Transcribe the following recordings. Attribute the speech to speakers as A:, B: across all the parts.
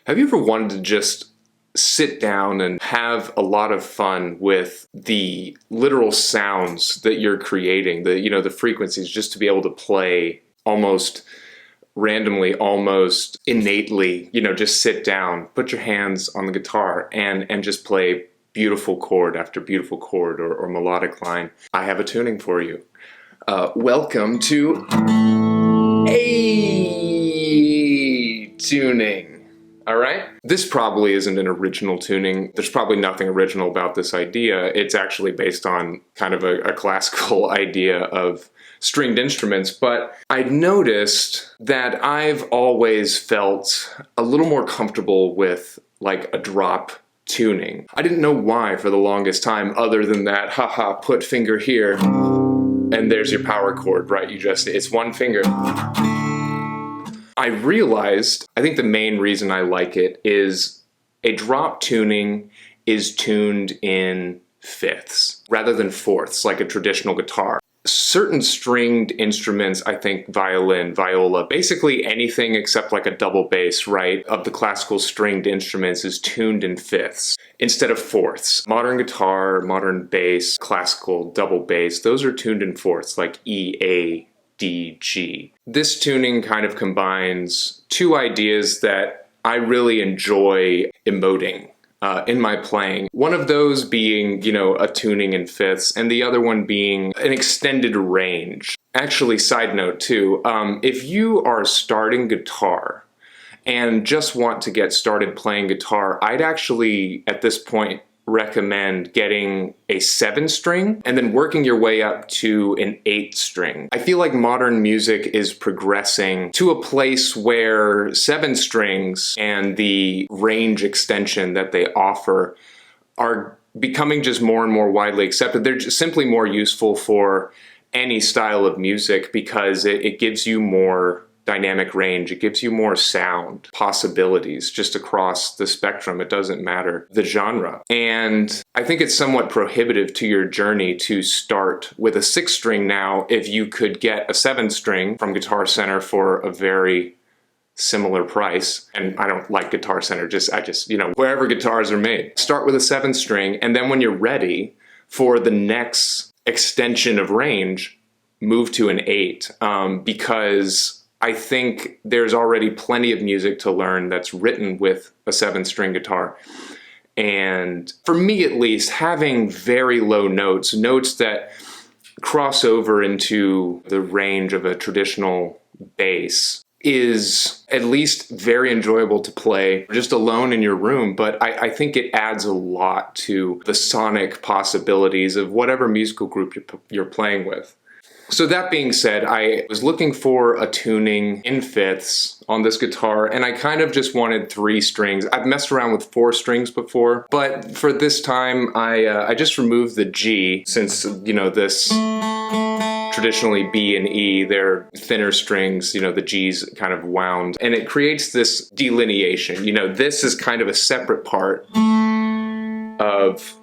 A: Have you ever wanted to just sit down and have a lot of fun with the literal sounds that you're creating, the frequencies, just to be able to play almost randomly, almost innately, just sit down, put your hands on the guitar and just play beautiful chord after beautiful chord or melodic line? I have a tuning for you. Welcome to A tuning. All right? This probably isn't an original tuning. There's probably nothing original about this idea. It's actually based on kind of a classical idea of stringed instruments, but I noticed that I've always felt a little more comfortable with like a drop tuning. I didn't know why for the longest time, other than that, haha, put finger here, and there's your power chord, right? It's one finger. I realized, I think the main reason I like it is a drop tuning is tuned in fifths rather than fourths like a traditional guitar. Certain stringed instruments, I think violin, viola, basically anything except like a double bass, right, of the classical stringed instruments is tuned in fifths instead of fourths. Modern guitar, modern bass, classical double bass, those are tuned in fourths like E, A, D, G. This tuning kind of combines two ideas that I really enjoy emoting in my playing. One of those being, a tuning in fifths, and the other one being an extended range. Actually, side note too, if you are starting guitar and just want to get started playing guitar, I'd actually, at this point, recommend getting a 7-string and then working your way up to an 8-string. I feel like modern music is progressing to a place where 7 strings and the range extension that they offer are becoming just more and more widely accepted. They're just simply more useful for any style of music because it gives you more dynamic range. It gives you more sound possibilities just across the spectrum. It doesn't matter the genre. And I think it's somewhat prohibitive to your journey to start with a 6-string now if you could get a 7-string from Guitar Center for a very similar price. And I don't like Guitar Center, I just wherever guitars are made. Start with a 7-string, and then when you're ready for the next extension of range, move to an 8, because I think there's already plenty of music to learn that's written with a 7-string guitar. And for me at least, having very low notes that cross over into the range of a traditional bass, is at least very enjoyable to play just alone in your room, but I think it adds a lot to the sonic possibilities of whatever musical group you're playing with. So that being said, I was looking for a tuning in fifths on this guitar, and I kind of just wanted 3 strings. I've messed around with 4 strings before, but for this time, I just removed the G, since, this traditionally B and E, they're thinner strings, the G's kind of wound, and it creates this delineation. This is kind of a separate part of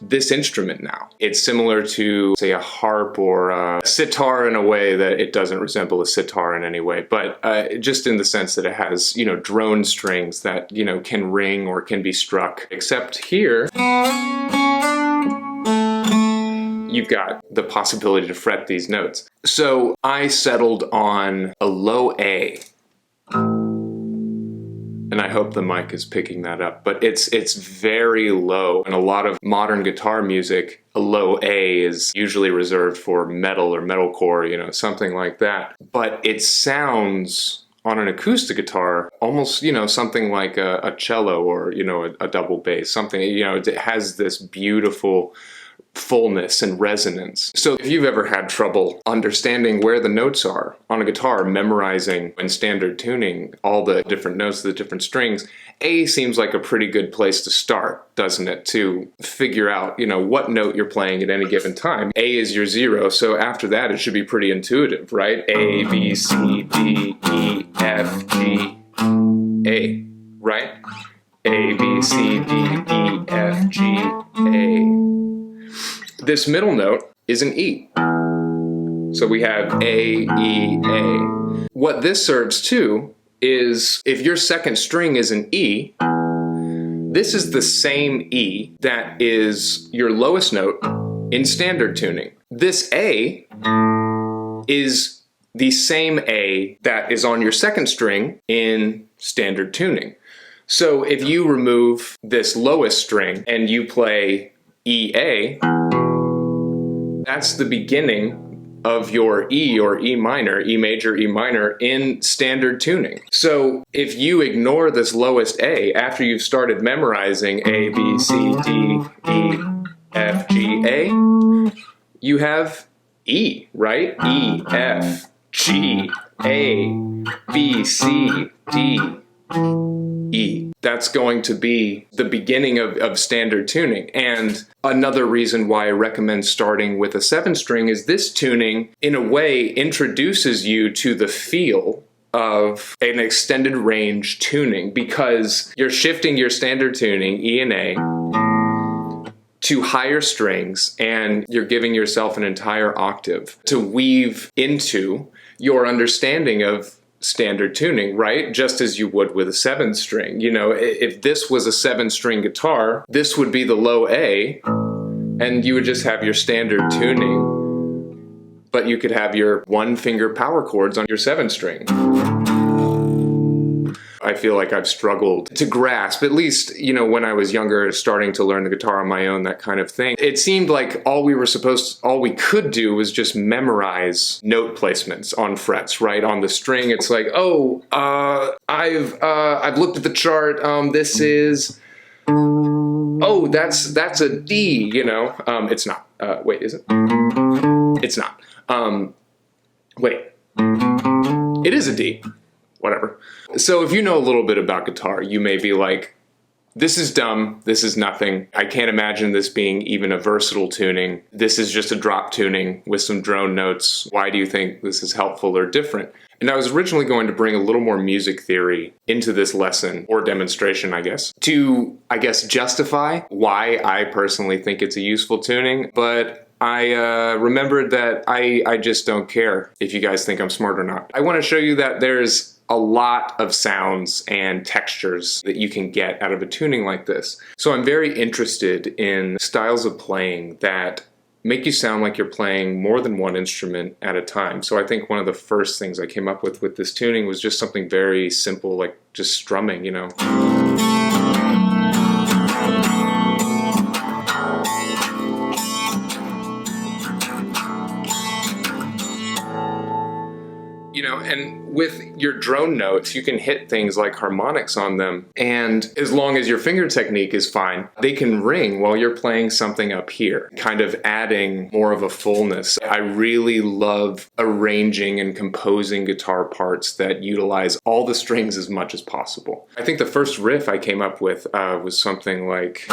A: this instrument now. It's similar to, say, a harp or a sitar in a way that it doesn't resemble a sitar in any way, but just in the sense that it has, drone strings that, can ring or can be struck. Except here, you've got the possibility to fret these notes. So I settled on a low A. And I hope the mic is picking that up, but it's very low. In a lot of modern guitar music, a low A is usually reserved for metal or metalcore, something like that. But it sounds on an acoustic guitar almost, something like a cello or, a double bass, something, it has this beautiful fullness and resonance. So if you've ever had trouble understanding where the notes are on a guitar, memorizing in standard tuning all the different notes, the different strings, A seems like a pretty good place to start, doesn't it? To figure out, what note you're playing at any given time. A is your 0, so after that it should be pretty intuitive, right? A, B, C, D, E, F, G, A, right? A, B, C, D, E, F, G, A. This middle note is an E. So we have A, E, A. What this serves to is if your second string is an E, this is the same E that is your lowest note in standard tuning. This A is the same A that is on your second string in standard tuning. So if you remove this lowest string and you play EA, that's the beginning of your E or E minor, E major, E minor in standard tuning. So if you ignore this lowest A after you've started memorizing A, B, C, D, E, F, G, A, you have E, right? E, F, G, A, B, C, D, E. That's going to be the beginning of standard tuning. And another reason why I recommend starting with a 7-string is this tuning, in a way, introduces you to the feel of an extended range tuning, because you're shifting your standard tuning, E and A, to higher strings, and you're giving yourself an entire octave to weave into your understanding of standard tuning, right? Just as you would with a 7-string. You know, if this was a 7-string guitar, this would be the low A, and you would just have your standard tuning, but you could have your 1-finger power chords on your 7-string. I feel like I've struggled to grasp, at least, you know, when I was younger, starting to learn the guitar on my own, that kind of thing. It seemed like all we could do was just memorize note placements on frets, right? On the string, it's like, oh, I've looked at the chart. This is, oh, that's a D, you know? It's not. Wait, is it? It's not. Wait. It is a D. Whatever. So if you know a little bit about guitar, you may be like, this is dumb, this is nothing. I can't imagine this being even a versatile tuning. This is just a drop tuning with some drone notes. Why do you think this is helpful or different? And I was originally going to bring a little more music theory into this lesson, or demonstration, I guess, to, justify why I personally think it's a useful tuning, but I remembered that I just don't care if you guys think I'm smart or not. I want to show you that there's a lot of sounds and textures that you can get out of a tuning like this. So I'm very interested in styles of playing that make you sound like you're playing more than one instrument at a time. So I think one of the first things I came up with this tuning was just something very simple, like just strumming, you know. You know, and with your drone notes, you can hit things like harmonics on them. And as long as your finger technique is fine, they can ring while you're playing something up here, kind of adding more of a fullness. I really love arranging and composing guitar parts that utilize all the strings as much as possible. I think the first riff I came up with was something like...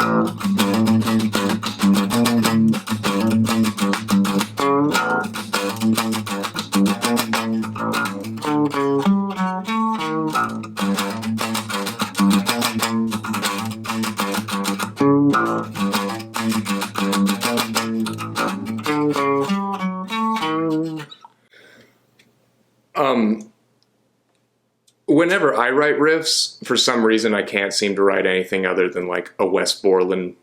A: Whenever I write riffs, for some reason I can't seem to write anything other than like a Wes Borland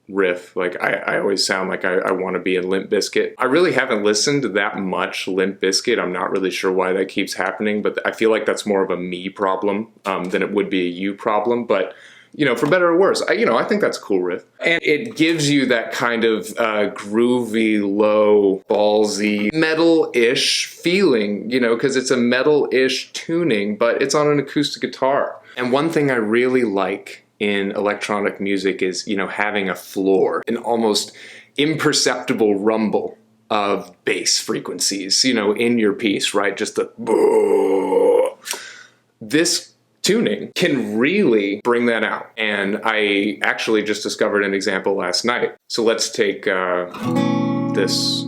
A: riff. Like I always sound like I want to be in Limp Bizkit. I really haven't listened to that much Limp Bizkit. I'm not really sure why that keeps happening, but I feel like that's more of a me problem than it would be a you problem. But you know, for better or worse, I think that's a cool riff. And it gives you that kind of groovy, low, ballsy, metal-ish feeling, you know, because it's a metal-ish tuning, but it's on an acoustic guitar. And one thing I really like in electronic music is, you know, having a floor, an almost imperceptible rumble of bass frequencies, you know, in your piece, right? Just the... This tuning can really bring that out. And I actually just discovered an example last night. So let's take this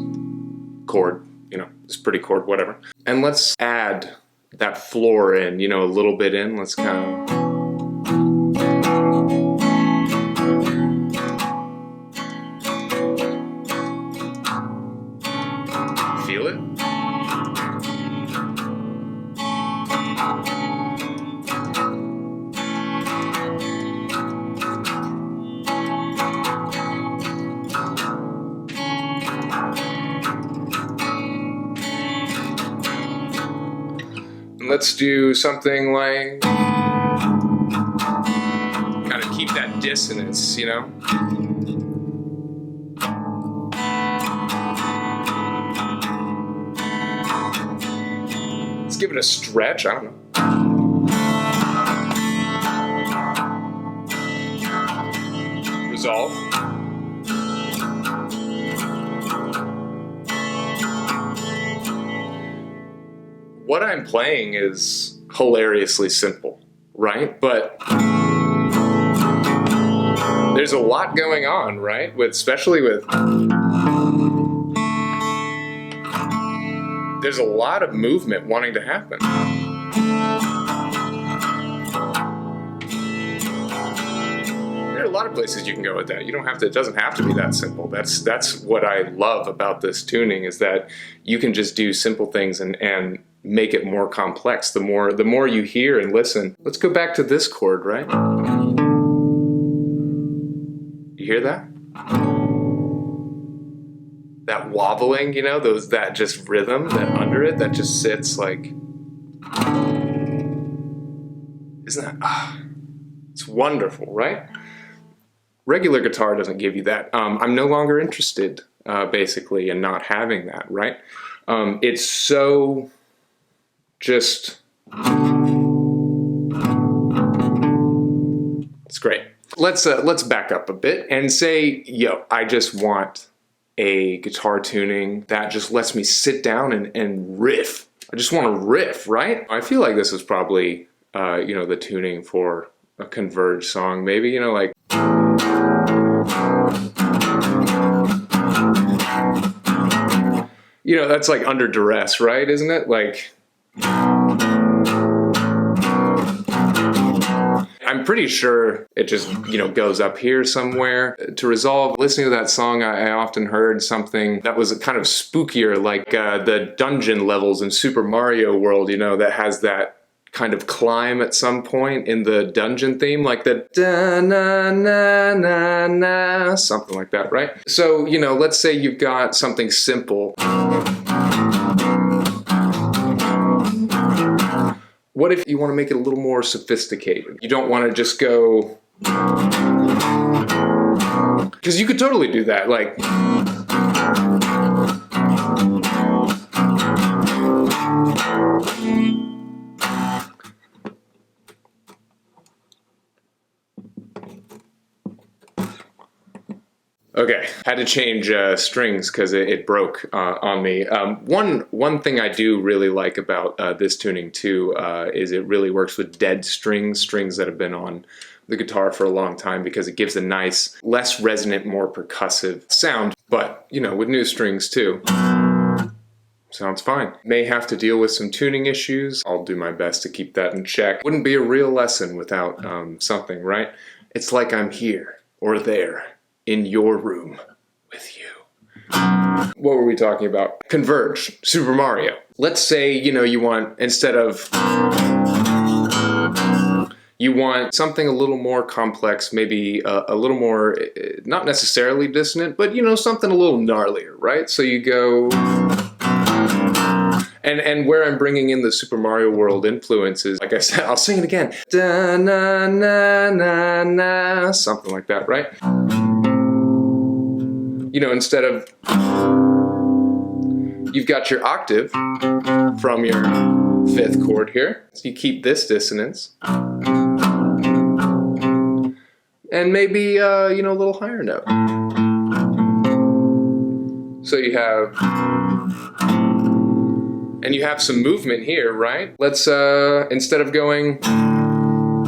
A: chord, you know, this pretty chord, whatever. And let's add that floor in, you know, a little bit in. Let's kind of... Feel it? let's do something like, gotta keep that dissonance, you know? Let's give it a stretch, I don't know. Resolve. What I'm playing is hilariously simple, right? But there's a lot going on, right? Especially with, there's a lot of movement wanting to happen. There are a lot of places you can go with that. You don't have to, it doesn't have to be that simple. That's what I love about this tuning, is that you can just do simple things and make it more complex the more you hear and listen. Let's go back to this chord, right? You hear that? That wobbling, you know, that just rhythm, that under it, that just sits like, isn't that, it's wonderful, right? Regular guitar doesn't give you that. I'm no longer interested, basically, in not having that, right? It's so just, it's great. Let's back up a bit and say, yo, I just want a guitar tuning that just lets me sit down and riff. I just want to riff, right? I feel like this is probably, you know, the tuning for a Converge song, maybe, you know, like, you know, that's like Under Duress, right? Isn't it? Like, I'm pretty sure it just, you know, goes up here somewhere. To resolve, listening to that song, I often heard something that was kind of spookier, like the dungeon levels in Super Mario World, you know, that has that kind of climb at some point in the dungeon theme, like the da-na-na-na-na, something like that, right? So, you know, let's say you've got something simple. What if you want to make it a little more sophisticated? You don't want to just go, because you could totally do that, like, okay, had to change strings because it broke on me. One thing I do really like about this tuning too is it really works with dead strings that have been on the guitar for a long time, because it gives a nice, less resonant, more percussive sound. But, you know, with new strings too, sounds fine. May have to deal with some tuning issues. I'll do my best to keep that in check. Wouldn't be a real lesson without something, right? It's like I'm here or there in your room with you. What were we talking about? Converge, Super Mario. Let's say, you know, you want, instead of, you want something a little more complex, maybe a little more, not necessarily dissonant, but, you know, something a little gnarlier, right? So you go, and where I'm bringing in the Super Mario World influences, like I said, I'll sing it again. Da-na-na-na-na, something like that, right? You know, instead of, you've got your octave from your fifth chord here. So you keep this dissonance. And maybe, you know, a little higher note. So you have, and you have some movement here, right? Let's, instead of going,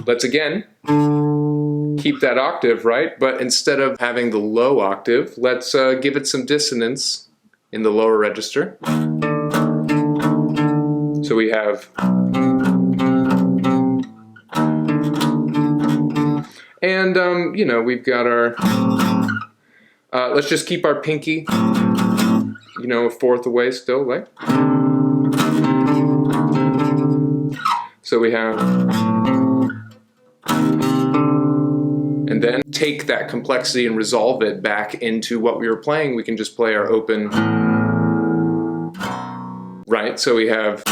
A: let's again, keep that octave, right? But instead of having the low octave, let's give it some dissonance in the lower register. So we have, and you know, we've got our, let's just keep our pinky, you know, a fourth away still, like. So we have, and then take that complexity and resolve it back into what we were playing. We can just play our open, right? So we have,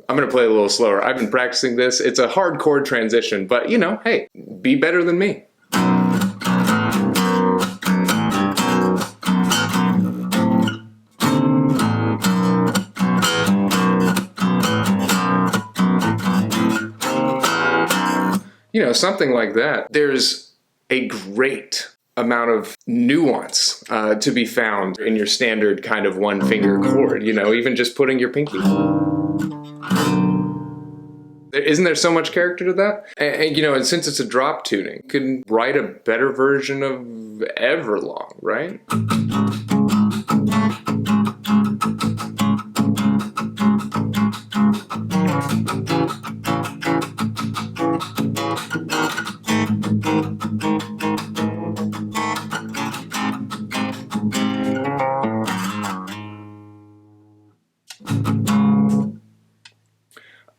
A: I'm gonna play a little slower. I've been practicing this. It's a hard chord transition, but you know, hey, be better than me. You know, something like that. There's a great amount of nuance to be found in your standard kind of one finger chord, you know, even just putting your pinky. Isn't there so much character to that? And you know, and since it's a drop tuning, you can write a better version of Everlong, right?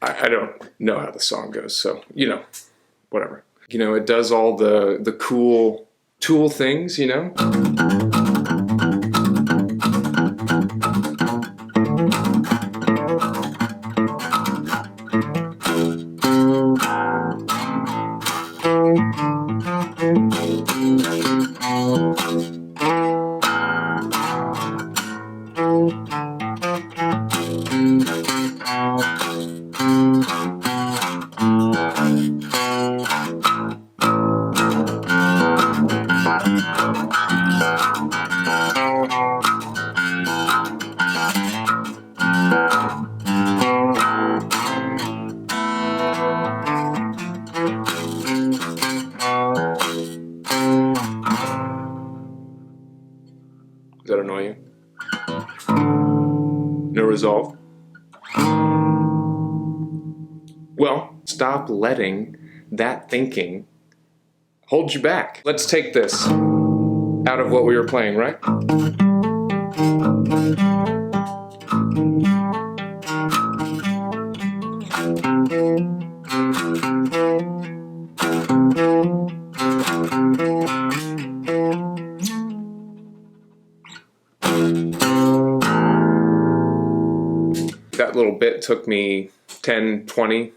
A: I don't know how the song goes, so, you know, whatever. You know, it does all the cool Tool things, you know? Does that annoy you? No resolve? Well, stop letting that thinking hold you back. Let's take this out of what we were playing, right? That little bit took me 10, 20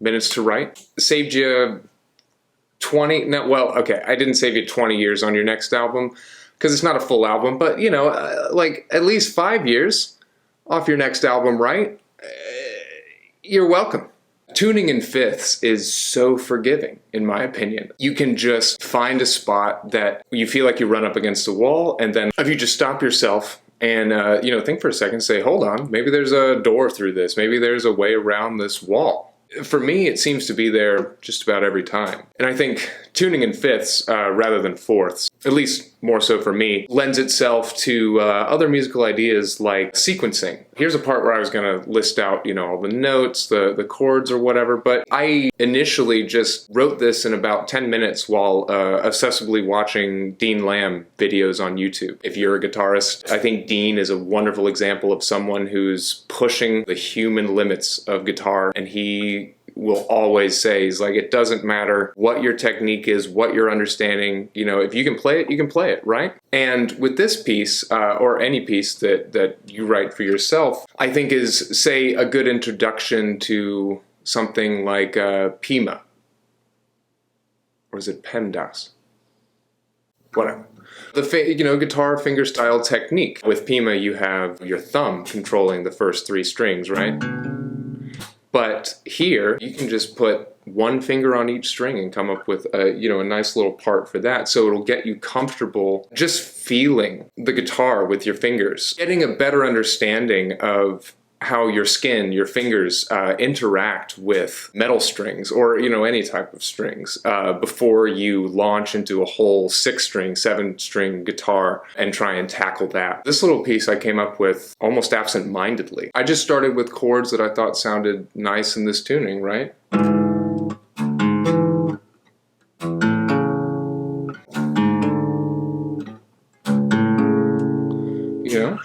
A: minutes to write. Saved you 20, no, well, okay, I didn't save you 20 years on your next album, because it's not a full album, but, you know, like, at least 5 years off your next album, right? You're welcome. Tuning in fifths is so forgiving, in my opinion. You can just find a spot that you feel like you run up against a wall, and then if you just stop yourself and, you know, think for a second, say, hold on, maybe there's a door through this, maybe there's a way around this wall. For me, it seems to be there just about every time. And I think tuning in fifths rather than fourths, at least more so for me, lends itself to other musical ideas like sequencing. Here's a part where I was going to list out, you know, all the notes, the chords or whatever, but I initially just wrote this in about 10 minutes while obsessively watching Dean Lamb videos on YouTube. If you're a guitarist, I think Dean is a wonderful example of someone who's pushing the human limits of guitar, and he will always say, he's like, it doesn't matter what your technique is, what your understanding, you know, if you can play it, you can play it, right? And with this piece, or any piece that you write for yourself, I think is, say, a good introduction to something like Pima. Or is it PEMDAS? Whatever. The you know, guitar finger style technique. With Pima, you have your thumb controlling the first 3 strings, right? But here, you can just put one finger on each string and come up with a, you know, a nice little part for that. So it'll get you comfortable just feeling the guitar with your fingers, getting a better understanding of how your skin, your fingers interact with metal strings or, you know, any type of strings before you launch into a whole 6-string, 7-string guitar and try and tackle that. This little piece I came up with almost absent-mindedly. I just started with chords that I thought sounded nice in this tuning, right? You know?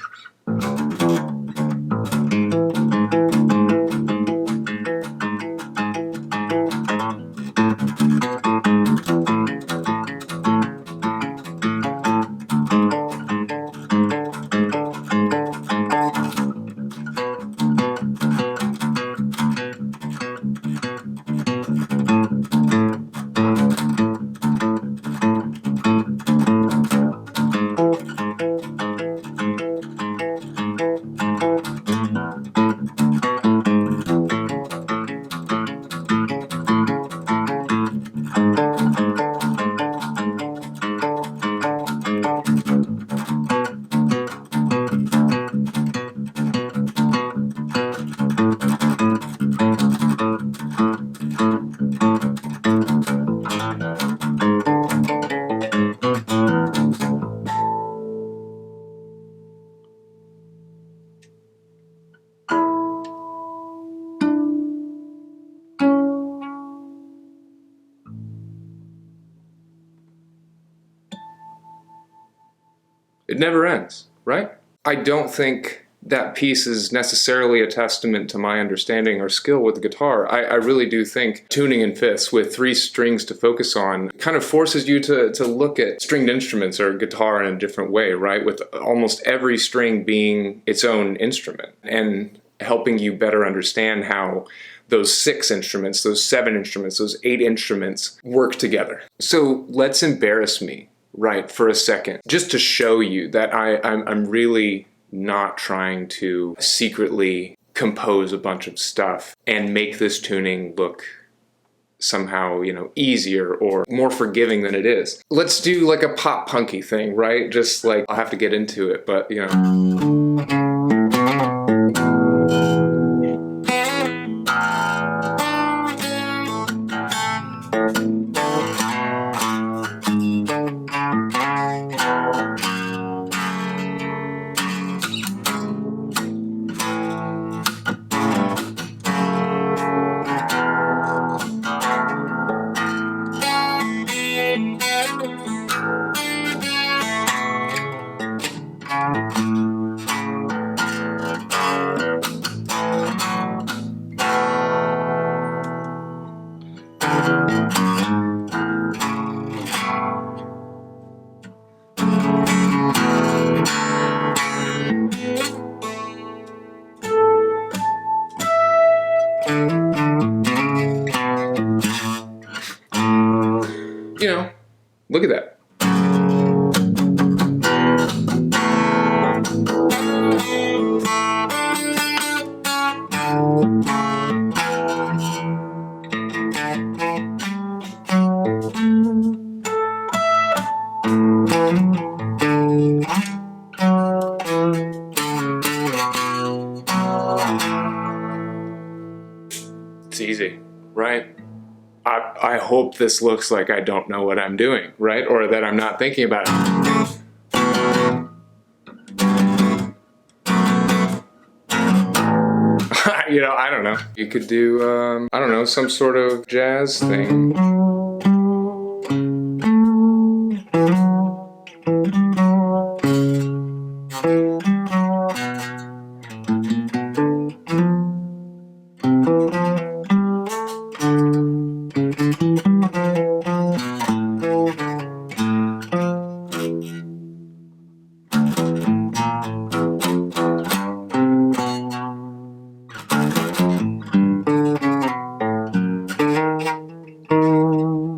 A: It never ends, right? I don't think that piece is necessarily a testament to my understanding or skill with the guitar. I really do think tuning in fifths with 3 strings to focus on kind of forces you to look at stringed instruments or guitar in a different way, right? With almost every string being its own instrument, and helping you better understand how those 6 instruments, those 7 instruments, those 8 instruments work together. So let's embarrass me, right, for a second, just to show you that I'm really not trying to secretly compose a bunch of stuff and make this tuning look somehow, easier or more forgiving than it is. Let's do like a pop punky thing, right? Just like, I'll have to get into it, but look at that. It's easy, right? I hope this looks like I don't know what I'm doing, right? Or that I'm not thinking about it. I don't know. You could do, I don't know, some sort of jazz thing.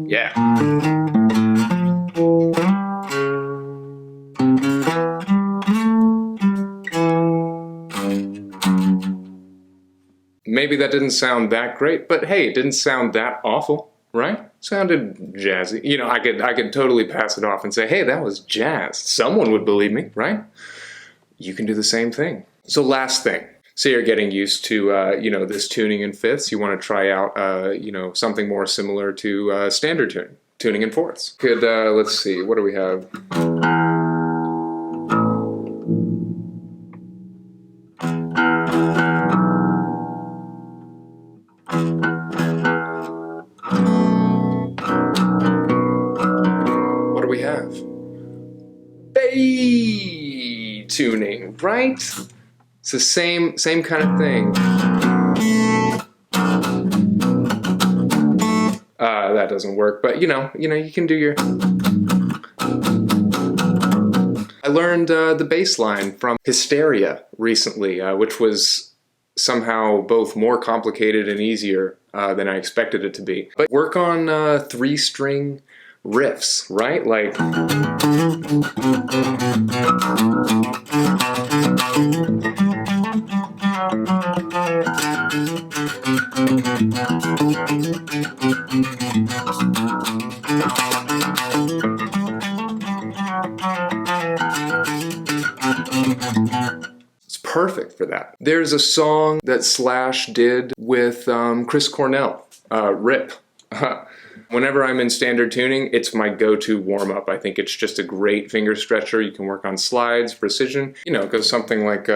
A: Yeah. Maybe that didn't sound that great, but hey, it didn't sound that awful, right? Sounded jazzy. I could totally pass it off and say, hey, that was jazz. Someone would believe me, right? You can do the same thing. So last thing. Say you're getting used to, this tuning in fifths. You want to try out, something more similar to standard tuning, tuning in fourths. Could, let's see, what do we have? What do we have? Bay tuning, right? It's the same kind of thing. That doesn't work, but you can do your. I learned the bass line from Hysteria recently, which was somehow both more complicated and easier than I expected it to be. But work on 3-string riffs, right? Like. It's perfect for that. There's a song that Slash did with Chris Cornell, Rip. Whenever I'm in standard tuning, it's my go-to warm-up. I think it's just a great finger stretcher. You can work on slides, precision. It goes something like...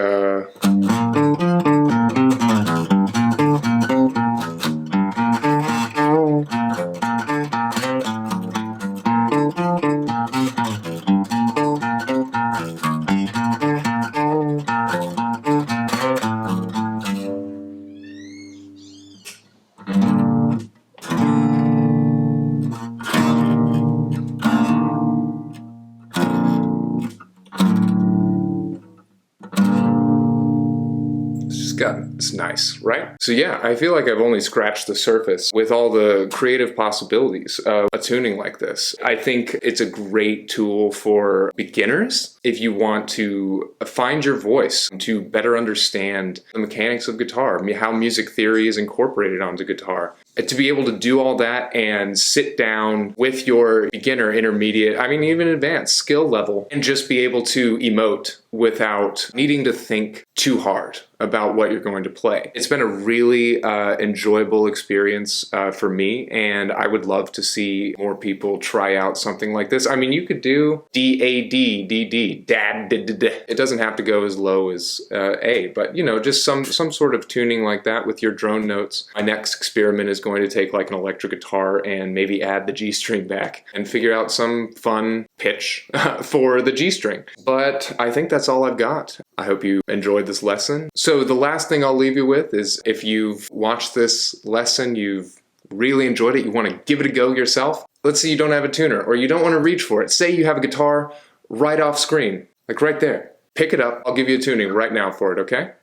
A: It's nice, right? So yeah, I feel like I've only scratched the surface with all the creative possibilities of a tuning like this. I think it's a great tool for beginners if you want to find your voice, to better understand the mechanics of guitar, how music theory is incorporated onto guitar. To be able to do all that and sit down with your beginner, intermediate, I mean even advanced skill level, and just be able to emote without needing to think too hard about what you're going to play. It's been a really enjoyable experience for me, and I would love to see more people try out something like this. I mean, you could do D-A-D-D-D, dad, d-d-d. It doesn't have to go as low as A, but you know, just some sort of tuning like that with your drone notes. My next experiment is going to take like an electric guitar and maybe add the G string back and figure out some fun pitch for the G string. But I think that's all I've got. I hope you enjoyed this lesson. So the last thing I'll leave you with is if you've watched this lesson, you've really enjoyed it, you want to give it a go yourself. Let's say you don't have a tuner or you don't want to reach for it. Say you have a guitar right off screen, like right there. Pick it up. I'll give you a tuning right now for it, okay?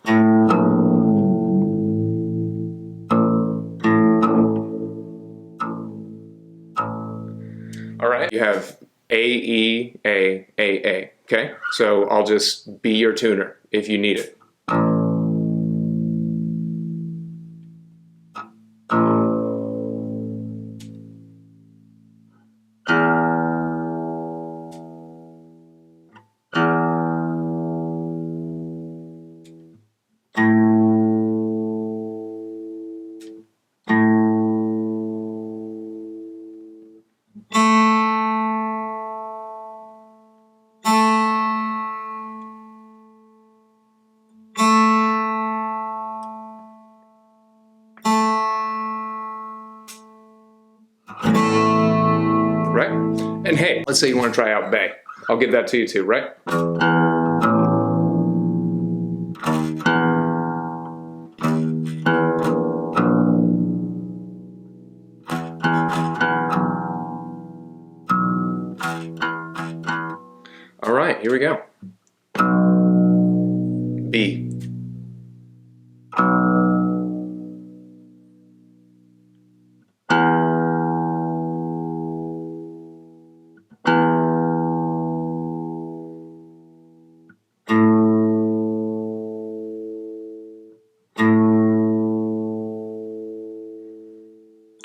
A: All right, you have AEAxAA, okay? So I'll just be your tuner if you need it. Right? And hey, let's say you want to try out Bay. I'll give that to you too, right? All right, here we go. B.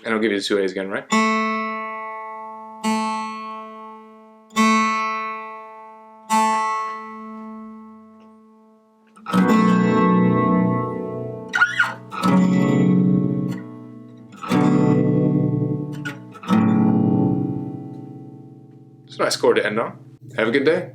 A: And I'll give you the 2 A's again, right? It's a nice chord to end on. Have a good day.